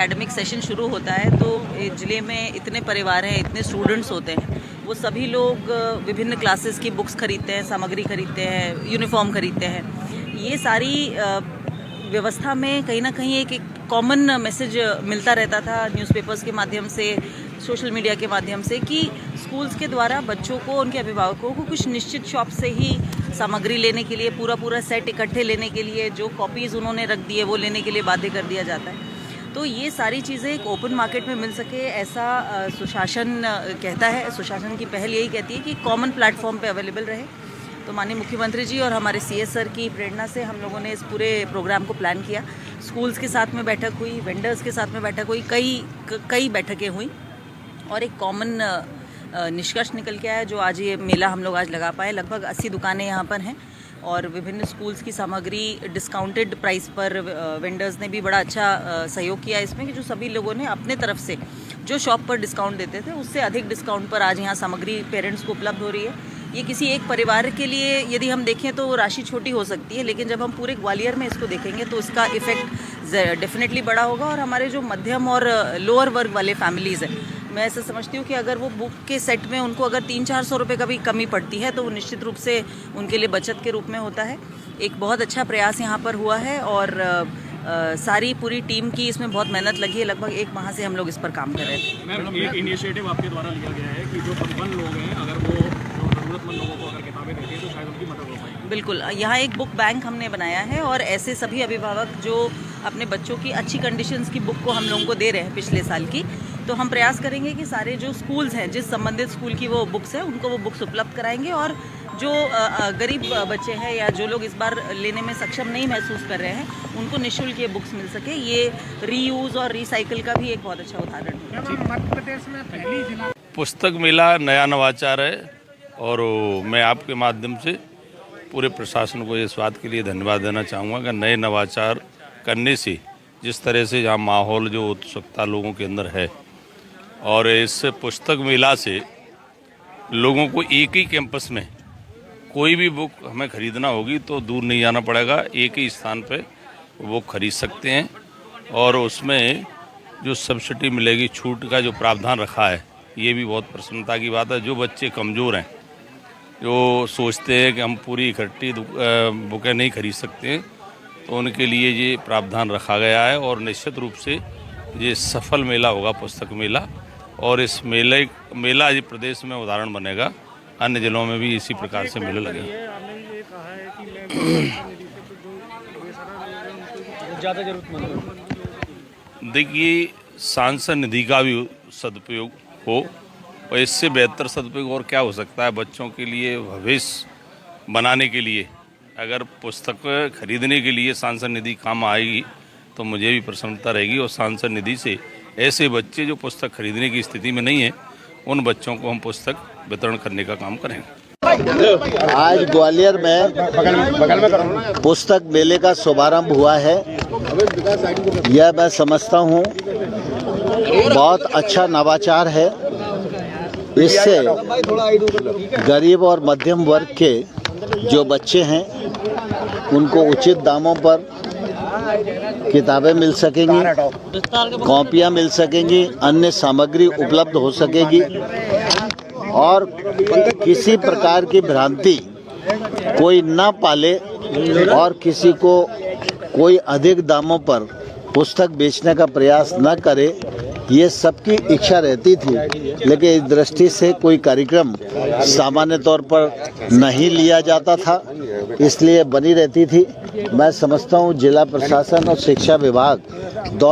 Academic session शुरू होता है तो ज़िले में इतने परिवार हैं, इतने स्टूडेंट्स होते हैं, वो सभी लोग विभिन्न क्लासेस की बुक्स खरीदते हैं, सामग्री खरीदते हैं, यूनिफॉर्म खरीदते हैं। ये सारी व्यवस्था में कहीं ना कहीं एक कॉमन मैसेज मिलता रहता था न्यूज़पेपर्स के माध्यम से, सोशल मीडिया के माध्यम से, कि स्कूल्स के द्वारा बच्चों को, उनके अभिभावकों को कुछ निश्चित शॉप से ही सामग्री लेने के लिए, पूरा सेट इकट्ठे लेने के लिए, जो कॉपीज़ उन्होंने रख दी है वो लेने के लिए बाध्य कर दिया जाता है। तो ये सारी चीज़ें एक ओपन मार्केट में मिल सके, ऐसा सुशासन कहता है। सुशासन की पहल यही कहती है कि कॉमन प्लेटफॉर्म पे अवेलेबल रहे। तो माननीय मुख्यमंत्री जी और हमारे सीएस सर की प्रेरणा से हम लोगों ने इस पूरे प्रोग्राम को प्लान किया। स्कूल्स के साथ में बैठक हुई, वेंडर्स के साथ में बैठक हुई, कई बैठकें हुई और एक कॉमन निष्कर्ष निकल के आया, जो आज ये मेला हम लोग आज लगा पाए। लगभग 80 दुकानें यहाँ पर हैं और विभिन्न स्कूल्स की सामग्री डिस्काउंटेड प्राइस पर, वेंडर्स ने भी बड़ा अच्छा सहयोग किया इसमें, कि जो सभी लोगों ने अपने तरफ से जो शॉप पर डिस्काउंट देते थे उससे अधिक डिस्काउंट पर आज यहाँ सामग्री पेरेंट्स को उपलब्ध हो रही है। ये किसी एक परिवार के लिए यदि हम देखें तो राशि छोटी हो सकती है, लेकिन जब हम पूरे ग्वालियर में इसको देखेंगे तो इसका इफेक्ट डेफिनेटली बड़ा होगा। और हमारे जो मध्यम और लोअर वर्ग वाले फैमिलीज़ हैं, मैं ऐसा समझती हूँ कि अगर वो बुक के सेट में उनको अगर 300-400 रुपये का भी कमी पड़ती है तो वो निश्चित रूप से उनके लिए बचत के रूप में होता है। एक बहुत अच्छा प्रयास यहाँ पर हुआ है और सारी पूरी टीम की इसमें बहुत मेहनत लगी है। लगभग 1 माह से हम लोग इस पर काम कर रहे थे। मैम, एक इनिशिएटिव आपके द्वारा लिया गया है कि जो परिवहन लोग हैं, अगर वो ज़रूरतमंद लोगों को अगर किताबें देते हैं तो शायद उनकी मदद हो पाएगी। बिल्कुल, यहाँ एक बुक बैंक हमने बनाया है और ऐसे सभी अभिभावक जो अपने बच्चों की अच्छी कंडीशंस की बुक को हम लोगों को दे रहे हैं पिछले साल की, तो हम प्रयास करेंगे कि सारे जो स्कूल्स हैं, जिस संबंधित स्कूल की वो बुक्स हैं, उनको वो बुक्स उपलब्ध कराएंगे। और जो गरीब बच्चे हैं या जो लोग इस बार लेने में सक्षम नहीं महसूस कर रहे हैं, उनको निःशुल्क ये बुक्स मिल सके। ये रीयूज़ और रिसाइकिल का भी एक बहुत अच्छा उदाहरण है। मध्य प्रदेश में पहली जिला पुस्तक मेला नया नवाचार है और मैं आपके माध्यम से पूरे प्रशासन को इस बात के लिए धन्यवाद देना चाहूँगा कि नए नवाचार करने से जिस तरह से यहाँ माहौल, जो उत्सुकता लोगों के अंदर है, और इस पुस्तक मेला से लोगों को एक ही कैंपस में कोई भी बुक हमें ख़रीदना होगी तो दूर नहीं जाना पड़ेगा, एक ही स्थान पे वो खरीद सकते हैं। और उसमें जो सब्सिडी मिलेगी, छूट का जो प्रावधान रखा है, ये भी बहुत प्रसन्नता की बात है। जो बच्चे कमज़ोर हैं, जो सोचते हैं कि हम पूरी इकट्ठी बुकें नहीं खरीद सकते हैं, तो उनके लिए ये प्रावधान रखा गया है। और निश्चित रूप से ये सफल मेला होगा, पुस्तक मेला, और इस मेला ये प्रदेश में उदाहरण बनेगा। अन्य जिलों में भी इसी प्रकार से मेले लगे। देखिए, सांसद निधि का भी सदुपयोग हो, और इससे बेहतर सदुपयोग और क्या हो सकता है। बच्चों के लिए भविष्य बनाने के लिए अगर पुस्तक खरीदने के लिए सांसद निधि काम आएगी तो मुझे भी प्रसन्नता रहेगी। और सांसद निधि से ऐसे बच्चे जो पुस्तक खरीदने की स्थिति में नहीं है, उन बच्चों को हम पुस्तक वितरण करने का काम करेंगे। आज ग्वालियर में पुस्तक मेले का शुभारंभ हुआ है। यह मैं समझता हूँ बहुत अच्छा नवाचार है। इससे गरीब और मध्यम वर्ग के जो बच्चे हैं उनको उचित दामों पर किताबें मिल सकेंगी, कॉपियाँ मिल सकेंगी, अन्य सामग्री उपलब्ध हो सकेगी और किसी प्रकार की भ्रांति कोई ना पाले और किसी को कोई अधिक दामों पर पुस्तक बेचने का प्रयास न करे, ये सबकी इच्छा रहती थी। लेकिन इस दृष्टि से कोई कार्यक्रम सामान्य तौर पर नहीं लिया जाता था, इसलिए बनी रहती थी। मैं समझता हूँ जिला प्रशासन और शिक्षा विभाग दोनों